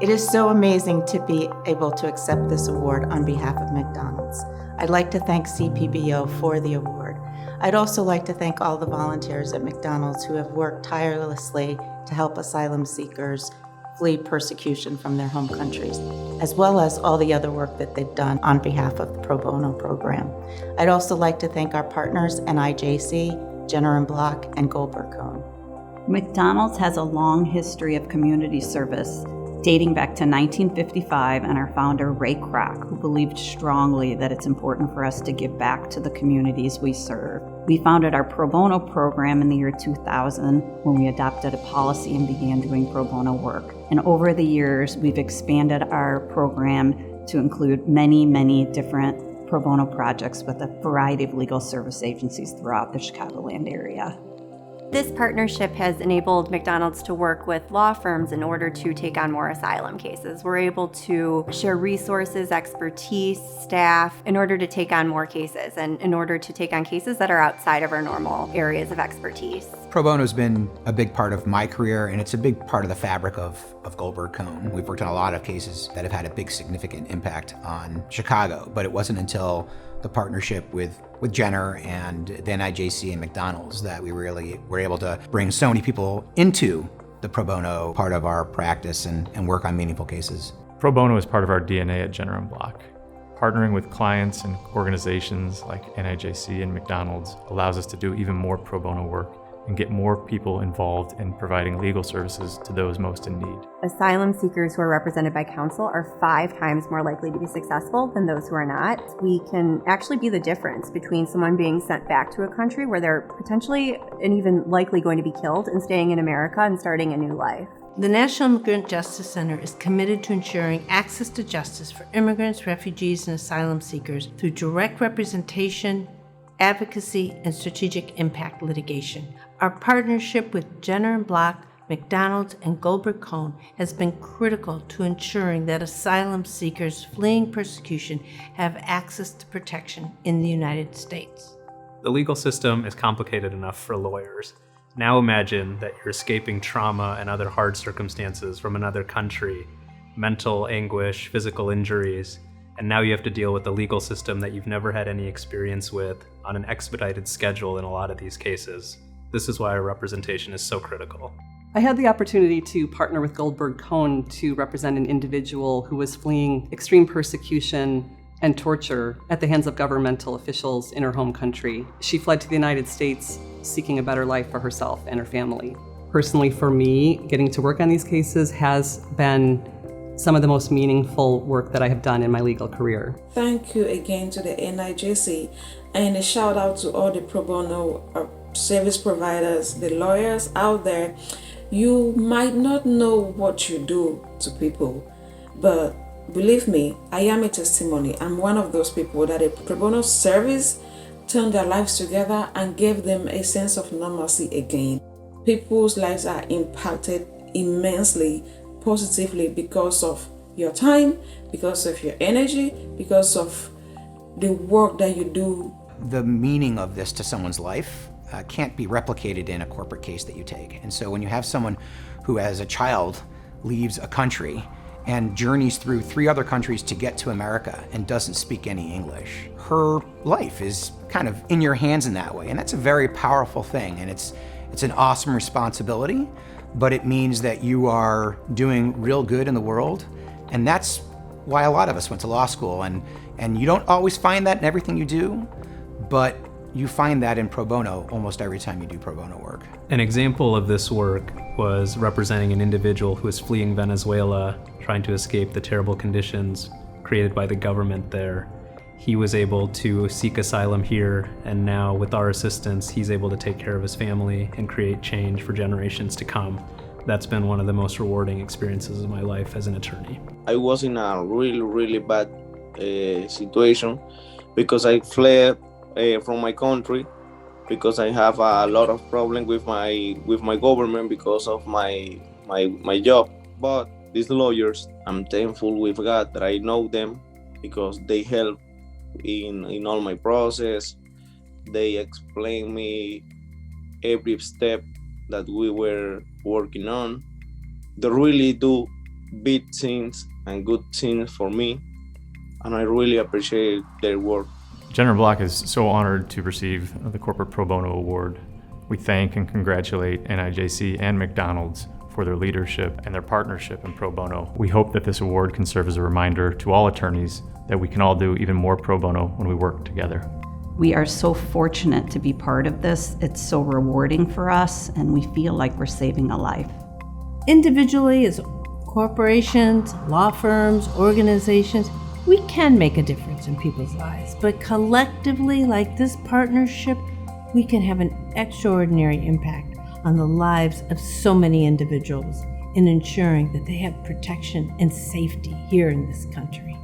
It is so amazing to be able to accept this award on behalf of McDonald's. I'd like to thank CPBO for the award. I'd also like to thank all the volunteers at McDonald's who have worked tirelessly to help asylum seekers flee persecution from their home countries, as well as all the other work that they've done on behalf of the Pro Bono program. I'd also like to thank our partners, NIJC, Jenner Block, and Goldberg Kohn. McDonald's has a long history of community service, dating back to 1955, and our founder, Ray Kroc, who believed strongly that it's important for us to give back to the communities we serve. We founded our Pro Bono program in the year 2000 when we adopted a policy and began doing pro bono work. And over the years, we've expanded our program to include many, many different pro bono projects with a variety of legal service agencies throughout the Chicagoland area. This partnership has enabled McDonald's to work with law firms in order to take on more asylum cases. We're able to share resources, expertise, staff, in order to take on more cases and in order to take on cases that are outside of our normal areas of expertise. Pro Bono has been a big part of my career, and it's a big part of the fabric of Goldberg Kohn. We've worked on a lot of cases that have had a big significant impact on Chicago, but it wasn't until the partnership with Jenner and the NIJC and McDonald's that we really were able to bring so many people into the pro bono part of our practice and work on meaningful cases. Pro bono is part of our DNA at Jenner Block. Partnering with clients and organizations like NIJC and McDonald's allows us to do even more pro bono work and get more people involved in providing legal services to those most in need. Asylum seekers who are represented by counsel are 5 times more likely to be successful than those who are not. We can actually be the difference between someone being sent back to a country where they're potentially and even likely going to be killed and staying in America and starting a new life. The National Immigrant Justice Center is committed to ensuring access to justice for immigrants, refugees, and asylum seekers through direct representation, advocacy, and strategic impact litigation. Our partnership with Jenner Block, McDonald's, and Goldberg Kohn has been critical to ensuring that asylum seekers fleeing persecution have access to protection in the United States. The legal system is complicated enough for lawyers. Now imagine that you're escaping trauma and other hard circumstances from another country, mental anguish, physical injuries, and now you have to deal with a legal system that you've never had any experience with on an expedited schedule in a lot of these cases. This is why our representation is so critical. I had the opportunity to partner with Goldberg Kohn to represent an individual who was fleeing extreme persecution and torture at the hands of governmental officials in her home country. She fled to the United States seeking a better life for herself and her family. Personally, for me, getting to work on these cases has been some of the most meaningful work that I have done in my legal career. Thank you again to the NIJC, and a shout out to all the pro bono service providers, the lawyers out there. You might not know what you do to people, but believe me, I am a testimony. I'm one of those people that a pro bono service turned their lives together and gave them a sense of normalcy again. People's lives are impacted immensely positively because of your time, because of your energy, because of the work that you do. The meaning of this to someone's life can't be replicated in a corporate case that you take. And so when you have someone who as a child leaves a country and journeys through 3 other countries to get to America and doesn't speak any English, her life is kind of in your hands in that way. And that's a very powerful thing. And it's an awesome responsibility, but it means that you are doing real good in the world. And that's why a lot of us went to law school. And you don't always find that in everything you do, but you find that in pro bono almost every time you do pro bono work. An example of this work was representing an individual who was fleeing Venezuela, trying to escape the terrible conditions created by the government there. He was able to seek asylum here, and now with our assistance, he's able to take care of his family and create change for generations to come. That's been one of the most rewarding experiences of my life as an attorney. I was in a really bad situation because I fled from my country because I have a lot of problems with my government because of my job. But these lawyers, I'm thankful with God that I know them because they help in all my process. They explain me every step that we were working on. They really do big things and good things for me, and I really appreciate their work. Jenner Block is so honored to receive the Corporate Pro Bono Award. We thank and congratulate NIJC and McDonald's for their leadership and their partnership in pro bono. We hope that this award can serve as a reminder to all attorneys that we can all do even more pro bono when we work together. We are so fortunate to be part of this. It's so rewarding for us, and we feel like we're saving a life. Individually, as corporations, law firms, organizations, we can make a difference in people's lives, but collectively, like this partnership, we can have an extraordinary impact on the lives of so many individuals in ensuring that they have protection and safety here in this country.